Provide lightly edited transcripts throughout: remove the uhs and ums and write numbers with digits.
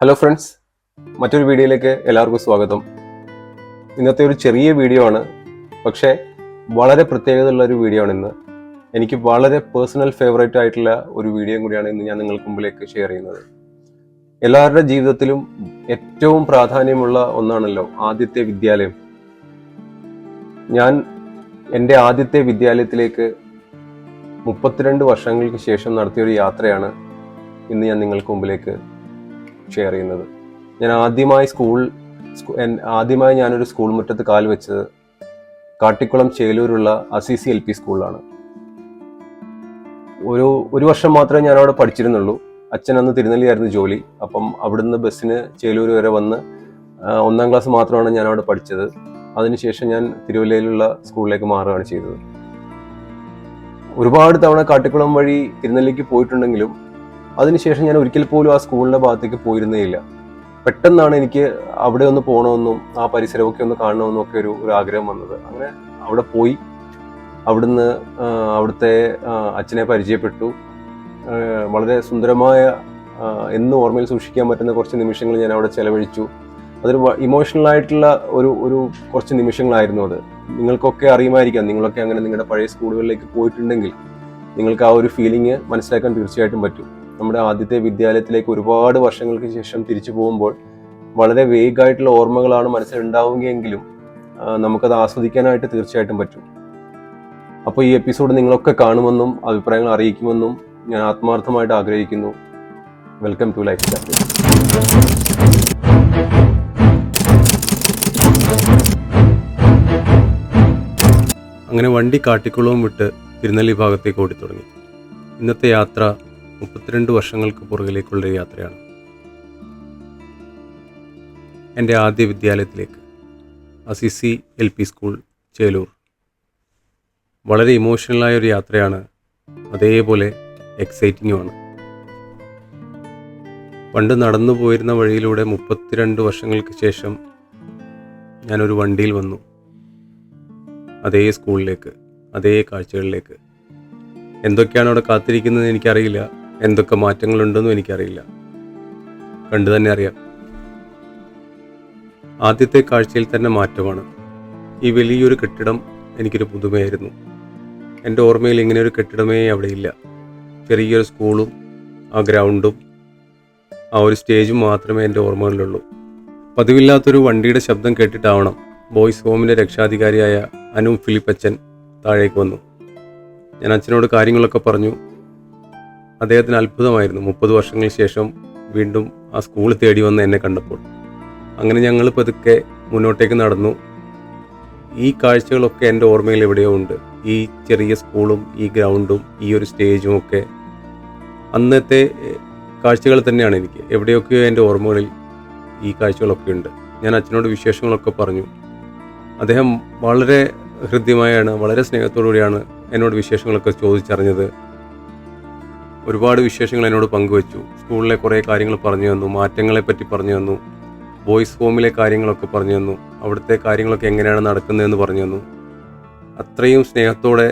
Hello friends, മറ്റൊരു വീഡിയോയിലേക്ക് എല്ലാവർക്കും സ്വാഗതം. ഇന്നത്തെ ഒരു ചെറിയ വീഡിയോ ആണ്, പക്ഷേ വളരെ പ്രത്യേകതയുള്ള ഒരു വീഡിയോ ആണ് ഇന്ന്. എനിക്ക് വളരെ പേഴ്സണൽ ഫേവറേറ്റ് ആയിട്ടുള്ള ഒരു വീഡിയോ കൂടിയാണ് ഇന്ന് ഞാൻ നിങ്ങൾക്ക് മുമ്പിലേക്ക് ഷെയർ ചെയ്യുന്നത്. എല്ലാവരുടെ ജീവിതത്തിലും ഏറ്റവും പ്രാധാന്യമുള്ള ഒന്നാണല്ലോ ആദ്യത്തെ വിദ്യാലയം. ഞാൻ എൻ്റെ ആദ്യത്തെ വിദ്യാലയത്തിലേക്ക് 32 വർഷങ്ങൾക്ക് ശേഷം നടത്തിയൊരു യാത്രയാണ് ഇന്ന് ഞാൻ നിങ്ങൾക്ക് മുമ്പിലേക്ക് ഷെയർ ചെയ്യുന്നത്. ഞാൻ ആദ്യമായി ഞാനൊരു സ്കൂൾ മുറ്റത്ത് കാൽ വെച്ചത് കാട്ടിക്കുളം ചേലൂരുള്ള അസീസി LP സ്കൂളിലാണ്. ഒരു വർഷം മാത്രമേ ഞാൻ അവിടെ പഠിച്ചിരുന്നുള്ളൂ. അച്ഛൻ അന്ന് തിരുനെല്ലിയായിരുന്നു ജോലി. അപ്പം അവിടുന്ന് ബസ്സിന് ചേലൂർ വരെ വന്ന് 1ാം ക്ലാസ് മാത്രമാണ് ഞാൻ അവിടെ പഠിച്ചത്. അതിനുശേഷം ഞാൻ തിരുവല്ലയിലുള്ള സ്കൂളിലേക്ക് മാറുകയാണ് ചെയ്തത്. ഒരുപാട് തവണ കാട്ടിക്കുളം വഴി തിരുനെല്ലിക്ക് പോയിട്ടുണ്ടെങ്കിലും അതിനുശേഷം ഞാൻ ഒരിക്കൽ പോലും ആ സ്കൂളിന്റെ ഭാഗത്തേക്ക് പോയിരുന്നേ ഇല്ല. പെട്ടെന്നാണ് എനിക്ക് അവിടെ ഒന്ന് പോകണമെന്നും ആ പരിസരമൊക്കെ ഒന്ന് കാണണമെന്നും ഒക്കെ ഒരു ആഗ്രഹം വന്നത്. അങ്ങനെ അവിടെ പോയി അവിടുന്ന് അവിടുത്തെ അച്ഛനെ പരിചയപ്പെട്ടു. വളരെ സുന്ദരമായ എന്നും ഓർമ്മയിൽ സൂക്ഷിക്കാൻ പറ്റുന്ന കുറച്ച് നിമിഷങ്ങൾ ഞാൻ അവിടെ ചെലവഴിച്ചു. അതൊരു ഇമോഷണൽ ആയിട്ടുള്ള ഒരു കുറച്ച് നിമിഷങ്ങളായിരുന്നു അത്. നിങ്ങൾക്കൊക്കെ അറിയുമായിരിക്കാം, നിങ്ങളൊക്കെ അങ്ങനെ നിങ്ങളുടെ പഴയ സ്കൂളുകളിലേക്ക് പോയിട്ടുണ്ടെങ്കിൽ നിങ്ങൾക്ക് ആ ഒരു ഫീലിംഗ് മനസ്സിലാക്കാൻ തീർച്ചയായിട്ടും പറ്റും. നമ്മുടെ ആദ്യത്തെ വിദ്യാലയത്തിലേക്ക് ഒരുപാട് വർഷങ്ങൾക്ക് ശേഷം തിരിച്ചു പോകുമ്പോൾ വളരെ വേഗമായിട്ടുള്ള ഓർമ്മകളാണ് മനസ്സിലുണ്ടാവുകയെങ്കിലും നമുക്കത് ആസ്വദിക്കാനായിട്ട് തീർച്ചയായിട്ടും പറ്റും. അപ്പോൾ ഈ എപ്പിസോഡ് നിങ്ങളൊക്കെ കാണുമെന്നും അഭിപ്രായങ്ങൾ അറിയിക്കുമെന്നും ഞാൻ ആത്മാർത്ഥമായിട്ട് ആഗ്രഹിക്കുന്നു. Welcome to life chapter. അങ്ങനെ വണ്ടി കാട്ടിക്കുളവും വിട്ട് തിരുനെല്ലി ഭാഗത്തേക്ക് ഓടിത്തുടങ്ങി. ഇന്നത്തെ യാത്ര 32 വർഷങ്ങൾക്ക് പുറകിലേക്കുള്ള യാത്രയാണ്. എൻ്റെ ആദ്യ വിദ്യാലയത്തിലേക്ക്, അസീസി LP സ്കൂൾ, ചേലൂർ. വളരെ ഇമോഷണലായ ഒരു യാത്രയാണ്, അതേപോലെ എക്സൈറ്റിങ്ങുമാണ്. പണ്ട് നടന്നു പോയിരുന്ന വഴിയിലൂടെ 32 വർഷങ്ങൾക്ക് ശേഷം ഞാനൊരു വണ്ടിയിൽ വന്നു. അതേ സ്കൂളിലേക്ക്, അതേ കാഴ്ചകളിലേക്ക്. എന്തൊക്കെയാണ് അവിടെ കാത്തിരിക്കുന്നത് എനിക്കറിയില്ല, എന്തൊക്കെ മാറ്റങ്ങളുണ്ടെന്നും എനിക്കറിയില്ല. കണ്ടു തന്നെ അറിയാം. ആദ്യത്തെ കാഴ്ചയിൽ തന്നെ മാറ്റമാണ്. ഈ വലിയൊരു കെട്ടിടം എനിക്കൊരു പുതുമയായിരുന്നു. എൻ്റെ ഓർമ്മയിൽ ഇങ്ങനെയൊരു കെട്ടിടമേ അവിടെ ഇല്ല. ചെറിയൊരു സ്കൂളും ആ ഗ്രൗണ്ടും ആ ഒരു സ്റ്റേജും മാത്രമേ എൻ്റെ ഓർമ്മകളിലുള്ളൂ. പതിവില്ലാത്തൊരു വണ്ടിയുടെ ശബ്ദം കേട്ടിട്ടാവണം ബോയ്സ് ഹോമിൻ്റെ രക്ഷാധികാരിയായ അനു ഫിലിപ്പച്ചൻ താഴേക്ക് വന്നു. ഞാൻ അച്ഛനോട് കാര്യങ്ങളൊക്കെ പറഞ്ഞു. അദ്ദേഹത്തിന് അത്ഭുതമായിരുന്നു 30 വർഷങ്ങൾക്ക് ശേഷം വീണ്ടും ആ സ്കൂൾ തേടി വന്ന് എന്നെ കണ്ടപ്പോൾ. അങ്ങനെ ഞങ്ങൾ പതുക്കെ മുന്നോട്ടേക്ക് നടന്നു. ഈ കാഴ്ചകളൊക്കെ എൻ്റെ ഓർമ്മയിൽ എവിടെയോ ഉണ്ട്. ഈ ചെറിയ സ്കൂളും ഈ ഗ്രൗണ്ടും ഈ ഒരു സ്റ്റേജും ഒക്കെ അന്നത്തെ കാഴ്ചകൾ തന്നെയാണ് എനിക്ക്. എവിടെയൊക്കെയോ എൻ്റെ ഓർമ്മകളിൽ ഈ കാഴ്ചകളൊക്കെ ഉണ്ട്. ഞാൻ അച്ഛനോട് വിശേഷങ്ങളൊക്കെ പറഞ്ഞു. അദ്ദേഹം വളരെ ഹൃദ്യമായാണ്, വളരെ സ്നേഹത്തോടുകൂടിയാണ് എന്നോട് വിശേഷങ്ങളൊക്കെ ചോദിച്ചറിഞ്ഞത്. ഒരുപാട് വിശേഷങ്ങൾ എന്നോട് പങ്കുവച്ചു. സ്കൂളിലെ കുറേ കാര്യങ്ങൾ പറഞ്ഞു തന്നു, മാറ്റങ്ങളെപ്പറ്റി പറഞ്ഞു തന്നു, ബോയ്സ് ഹോമിലെ കാര്യങ്ങളൊക്കെ പറഞ്ഞു തന്നു, അവിടുത്തെ കാര്യങ്ങളൊക്കെ എങ്ങനെയാണ് നടക്കുന്നതെന്ന് പറഞ്ഞു തന്നു. അത്രയും സ്നേഹത്തോടെ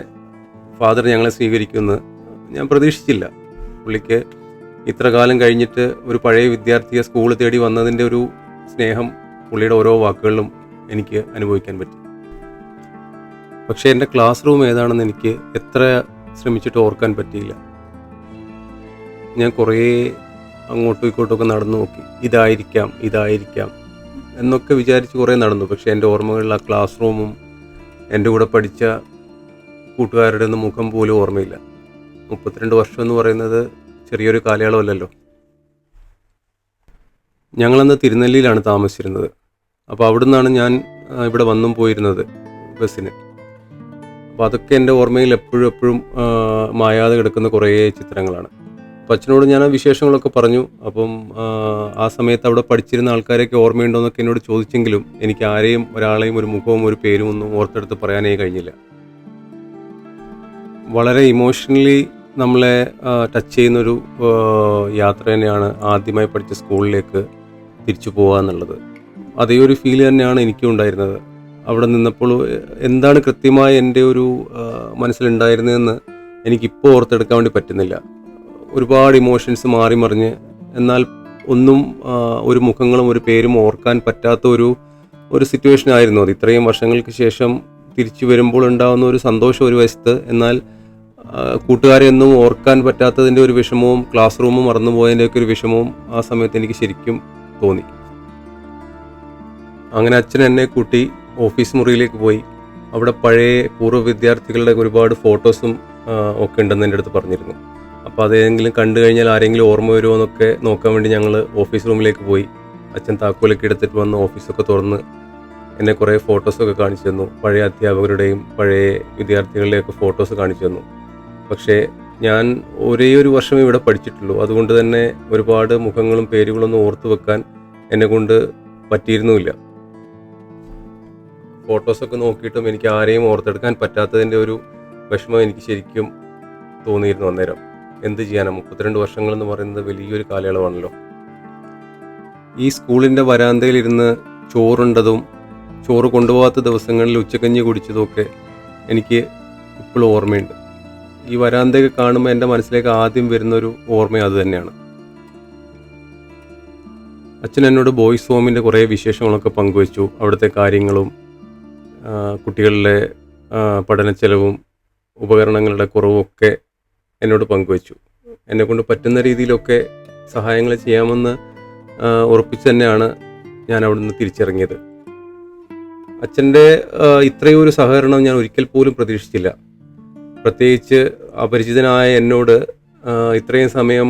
ഫാദർ ഞങ്ങളെ സ്വീകരിക്കുമെന്ന് ഞാൻ പ്രതീക്ഷിച്ചില്ല. പുള്ളിക്ക് ഇത്ര കാലം കഴിഞ്ഞിട്ട് ഒരു പഴയ വിദ്യാർത്ഥിയെ സ്കൂൾ തേടി വന്നതിൻ്റെ ഒരു സ്നേഹം പുള്ളിയുടെ ഓരോ വാക്കുകളിലും എനിക്ക് അനുഭവിക്കാൻ പറ്റി. പക്ഷേ എൻ്റെ ക്ലാസ് റൂം ഏതാണെന്ന് എനിക്ക് എത്ര ശ്രമിച്ചിട്ട് ഓർക്കാൻ പറ്റിയില്ല. ഞാൻ കുറേ അങ്ങോട്ടും ഇങ്ങോട്ടുമൊക്കെ നടന്നു നോക്കി. ഇതായിരിക്കാം എന്നൊക്കെ വിചാരിച്ച് കുറേ നടന്നു. പക്ഷേ എൻ്റെ ഓർമ്മകളിൽ ആ ക്ലാസ് റൂമും എൻ്റെ കൂടെ പഠിച്ച കൂട്ടുകാരുടെ ഒന്നും മുഖം പോലും ഓർമ്മയില്ല. 32 വർഷം എന്ന് പറയുന്നത് ചെറിയൊരു കാലയളവല്ലല്ലോ. ഞങ്ങളന്ന് തിരുനെല്ലിയിലാണ് താമസിച്ചിരുന്നത്. അപ്പോൾ അവിടെ നിന്നാണ് ഞാൻ ഇവിടെ വന്നും പോയിരുന്നത് ബസ്സിന്. അപ്പോൾ അതൊക്കെ എൻ്റെ ഓർമ്മയിൽ എപ്പോഴും മായാതെ കിടക്കുന്ന കുറേ ചിത്രങ്ങളാണ്. അപ്പോൾ അച്ഛനോട് ഞാൻ ആ വിശേഷങ്ങളൊക്കെ പറഞ്ഞു. അപ്പം ആ സമയത്ത് അവിടെ പഠിച്ചിരുന്ന ആൾക്കാരെയൊക്കെ ഓർമ്മയുണ്ടോ എന്നൊക്കെ എന്നോട് ചോദിച്ചെങ്കിലും എനിക്ക് ഒരാളെയും ഒരു മുഖവും ഒരു പേരും ഒന്നും ഓർത്തെടുത്ത് പറയാനേ കഴിഞ്ഞില്ല. വളരെ ഇമോഷണലി നമ്മളെ ടച്ച് ചെയ്യുന്നൊരു യാത്ര തന്നെയാണ് ആദ്യമായി പഠിച്ച സ്കൂളിലേക്ക് തിരിച്ചു പോകുക എന്നുള്ളത്. അതേ ഒരു ഫീൽ തന്നെയാണ് എനിക്കും ഉണ്ടായിരുന്നത്. അവിടെ നിന്നപ്പോൾ എന്താണ് കൃത്യമായി എൻ്റെ ഒരു മനസ്സിലുണ്ടായിരുന്നതെന്ന് എനിക്കിപ്പോൾ ഓർത്തെടുക്കാൻ വേണ്ടി പറ്റുന്നില്ല. ഒരുപാട് ഇമോഷൻസ് മാറി മറിഞ്ഞ്, എന്നാൽ ഒന്നും ഒരു മുഖങ്ങളും ഒരു പേരും ഓർക്കാൻ പറ്റാത്ത ഒരു സിറ്റുവേഷൻ ആയിരുന്നു അത്. ഇത്രയും വർഷങ്ങൾക്ക് ശേഷം തിരിച്ചു വരുമ്പോൾ ഉണ്ടാകുന്ന ഒരു സന്തോഷം ഒരു വശത്ത്, എന്നാൽ കൂട്ടുകാരെ ഒന്നും ഓർക്കാൻ പറ്റാത്തതിൻ്റെ ഒരു വിഷമവും ക്ലാസ് റൂമും മറന്നുപോയതിൻ്റെയൊക്കെ ഒരു വിഷമവും ആ സമയത്ത് എനിക്ക് ശരിക്കും തോന്നി. അങ്ങനെ അച്ഛൻ എന്നെ കൂട്ടി ഓഫീസ് മുറിയിലേക്ക് പോയി. അവിടെ പഴയ പൂർവ്വ വിദ്യാർത്ഥികളുടെ ഒരുപാട് ഫോട്ടോസും ഒക്കെ ഉണ്ടെന്ന് എൻ്റെ അടുത്ത് പറഞ്ഞിരുന്നു. അപ്പോൾ അതെങ്കിലും കണ്ടു കഴിഞ്ഞാൽ ആരെങ്കിലും ഓർമ്മ വരുമോ എന്നൊക്കെ നോക്കാൻ വേണ്ടി ഞങ്ങൾ ഓഫീസ് റൂമിലേക്ക് പോയി. അച്ഛൻ താക്കോലൊക്കെ എടുത്തിട്ട് വന്ന് ഓഫീസൊക്കെ തുറന്ന് എന്നെ കുറേ ഫോട്ടോസൊക്കെ കാണിച്ചു തന്നു. പഴയ അധ്യാപകരുടെയും പഴയ വിദ്യാർത്ഥികളുടെയൊക്കെ ഫോട്ടോസ് കാണിച്ചു തന്നു. പക്ഷേ ഞാൻ ഒരേ ഒരു വർഷമേ ഇവിടെ പഠിച്ചിട്ടുള്ളൂ. അതുകൊണ്ട് തന്നെ ഒരുപാട് മുഖങ്ങളും പേരുകളൊന്നും ഓർത്തു വെക്കാൻ എന്നെക്കൊണ്ട് പറ്റിയിരുന്നുമില്ല. ഫോട്ടോസൊക്കെ നോക്കിയിട്ടും എനിക്ക് ആരെയും ഓർത്തെടുക്കാൻ പറ്റാത്തതിൻ്റെ ഒരു വിഷമം എനിക്ക് ശരിക്കും തോന്നിയിരുന്നു അന്നേരം. എന്ത് ചെയ്യാനാണ്, 32 വർഷങ്ങളെന്ന് പറയുന്നത് വലിയൊരു കാലയളവാണല്ലോ. ഈ സ്കൂളിൻ്റെ വരാന്തയിലിരുന്ന് ചോറുണ്ടതും ചോറ് കൊണ്ടുപോകാത്ത ദിവസങ്ങളിൽ ഉച്ചക്കഞ്ഞി കുടിച്ചതുമൊക്കെ എനിക്ക് ഇപ്പോഴും ഓർമ്മയുണ്ട്. ഈ വരാന്തയൊക്കെ കാണുമ്പോൾ എൻ്റെ മനസ്സിലേക്ക് ആദ്യം വരുന്നൊരു ഓർമ്മ അത് തന്നെയാണ്. അച്ഛൻ എന്നോട് ബോയ്സ് ഹോമിൻ്റെ കുറേ വിശേഷങ്ങളൊക്കെ പങ്കുവച്ചു. അവിടുത്തെ കാര്യങ്ങളും കുട്ടികളുടെ പഠനച്ചെലവും ഉപകരണങ്ങളുടെ കുറവുമൊക്കെ എന്നോട് പങ്കുവച്ചു. എന്നെക്കൊണ്ട് പറ്റുന്ന രീതിയിലൊക്കെ സഹായങ്ങൾ ചെയ്യാമെന്ന് ഉറപ്പിച്ച് തന്നെയാണ് ഞാൻ അവിടുന്ന് തിരിച്ചിറങ്ങിയത്. അച്ഛൻ്റെ ഇത്രയും ഒരു സഹകരണം ഞാൻ ഒരിക്കൽ പോലും പ്രതീക്ഷിച്ചില്ല. പ്രത്യേകിച്ച് അപരിചിതനായ എന്നോട് ഇത്രയും സമയം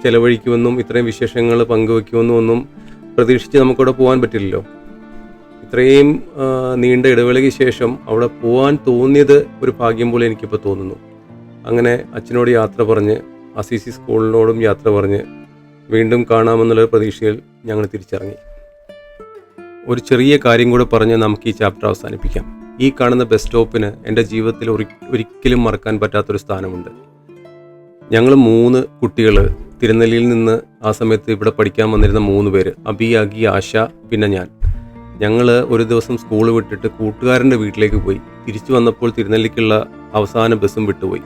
ചെലവഴിക്കുമെന്നും ഇത്രയും വിശേഷങ്ങൾ പങ്കുവയ്ക്കുമെന്നും ഒന്നും പ്രതീക്ഷിച്ച് നമുക്കവിടെ പോകാൻ പറ്റില്ലല്ലോ. ഇത്രയും നീണ്ട ഇടവേളയ്ക്ക് ശേഷം അവിടെ പോകാൻ തോന്നിയത് ഒരു ഭാഗ്യം പോലെ എനിക്കിപ്പോൾ തോന്നുന്നു. അങ്ങനെ അച്ഛനോട് യാത്ര പറഞ്ഞ് അസിസി സ്കൂളിനോടും യാത്ര പറഞ്ഞ് വീണ്ടും കാണാമെന്നുള്ള പ്രതീക്ഷയിൽ ഞങ്ങൾ തിരിച്ചിറങ്ങി. ഒരു ചെറിയ കാര്യം കൂടെ പറഞ്ഞ് നമുക്ക് ഈ ചാപ്റ്റർ അവസാനിപ്പിക്കാം. ഈ കാണുന്ന ബസ് സ്റ്റോപ്പിന് എൻ്റെ ജീവിതത്തിൽ ഒരിക്കലും മറക്കാൻ പറ്റാത്തൊരു സ്ഥാനമുണ്ട്. ഞങ്ങൾ 3 കുട്ടികൾ തിരുനെല്ലിയിൽ നിന്ന് ആ സമയത്ത് ഇവിടെ പഠിക്കാൻ വന്നിരുന്ന 3 പേര്, അബി, അഗി, ആശ, പിന്നെ ഞാൻ. ഞങ്ങൾ ഒരു ദിവസം സ്കൂൾ വിട്ടിട്ട് കൂട്ടുകാരൻ്റെ വീട്ടിലേക്ക് പോയി. തിരിച്ചു വന്നപ്പോൾ തിരുനെല്ലിക്കുള്ള അവസാന ബസ്സും വിട്ടുപോയി.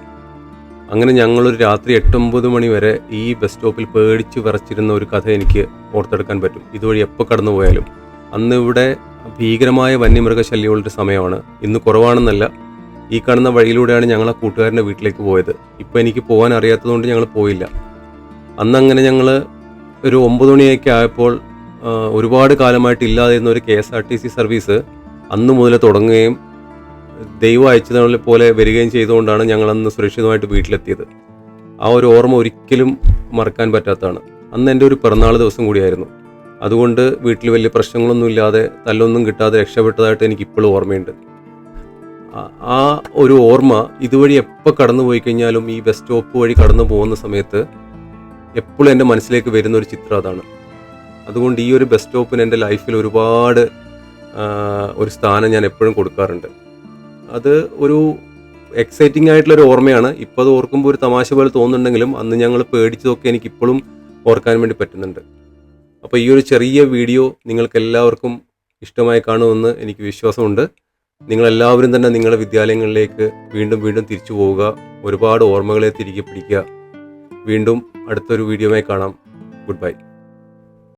അങ്ങനെ ഞങ്ങളൊരു രാത്രി 8-9 മണി വരെ ഈ ബസ് സ്റ്റോപ്പിൽ പേടിച്ച് വിറച്ചിരുന്ന ഒരു കഥ എനിക്ക് ഓർത്തെടുക്കാൻ പറ്റും. ഇതുവഴി എപ്പോൾ കടന്നു പോയാലും. അന്ന് ഇവിടെ ഭീകരമായ വന്യമൃഗശല്യങ്ങളുടെ സമയമാണ്. ഇന്ന് കുറവാണെന്നല്ല, ഈ കാണുന്ന വഴിയിലൂടെയാണ് ഞങ്ങൾ ആ കൂട്ടുകാരൻ്റെ വീട്ടിലേക്ക് പോയത്. ഇപ്പം എനിക്ക് പോകാൻ അറിയാത്തതുകൊണ്ട് ഞങ്ങൾ പോയില്ല. അന്നങ്ങനെ ഞങ്ങൾ ഒരു 9 മണിയൊക്കെ ആയപ്പോൾ ഒരുപാട് കാലമായിട്ട് ഇല്ലാതിരുന്ന ഒരു KSRTC സർവീസ് അന്ന് മുതൽ തുടങ്ങുകയും ദൈവം അയച്ചതുപോലെ പോലെ വരികയും ചെയ്തുകൊണ്ടാണ് ഞങ്ങളന്ന് സുരക്ഷിതമായിട്ട് വീട്ടിലെത്തിയത്. ആ ഒരു ഓർമ്മ ഒരിക്കലും മറക്കാൻ പറ്റാത്തതാണ്. അന്ന് എൻ്റെ ഒരു പിറന്നാൾ ദിവസം കൂടിയായിരുന്നു. അതുകൊണ്ട് വീട്ടിൽ വലിയ പ്രശ്നങ്ങളൊന്നും ഇല്ലാതെ തല്ലൊന്നും കിട്ടാതെ രക്ഷപ്പെട്ടതായിട്ട് എനിക്കിപ്പോഴും ഓർമ്മയുണ്ട്. ആ ഒരു ഓർമ്മ ഇതുവഴി എപ്പോൾ കടന്നു പോയി കഴിഞ്ഞാലും ഈ ബസ് സ്റ്റോപ്പ് വഴി കടന്നു പോകുന്ന സമയത്ത് എപ്പോഴും എൻ്റെ മനസ്സിലേക്ക് വരുന്ന ഒരു ചിത്രം അതാണ്. അതുകൊണ്ട് ഈ ഒരു ബസ് സ്റ്റോപ്പിന് എൻ്റെ ലൈഫിൽ ഒരുപാട് ഒരു സ്ഥാനം ഞാൻ എപ്പോഴും കൊടുക്കാറുണ്ട്. അത് ഒരു എക്സൈറ്റിംഗ് ആയിട്ടുള്ളൊരു ഓർമ്മയാണ്. ഇപ്പോൾ അത് ഓർക്കുമ്പോൾ ഒരു തമാശ പോലെ തോന്നുന്നുണ്ടെങ്കിലും അന്ന് ഞങ്ങൾ പേടിച്ചതൊക്കെ എനിക്കിപ്പോഴും ഓർക്കാൻ വേണ്ടി പറ്റുന്നുണ്ട്. അപ്പോൾ ഈ ഒരു ചെറിയ വീഡിയോ നിങ്ങൾക്ക് എല്ലാവർക്കും ഇഷ്ടമായി കാണുമെന്ന് എനിക്ക് വിശ്വാസമുണ്ട്. നിങ്ങളെല്ലാവരും തന്നെ നിങ്ങളുടെ വിദ്യാലയങ്ങളിലേക്ക് വീണ്ടും വീണ്ടും തിരിച്ചു പോവുക, ഒരുപാട് ഓർമ്മകളെ തിരികെ പിടിക്കുക. വീണ്ടും അടുത്തൊരു വീഡിയോയുമായി കാണാം. Good bye.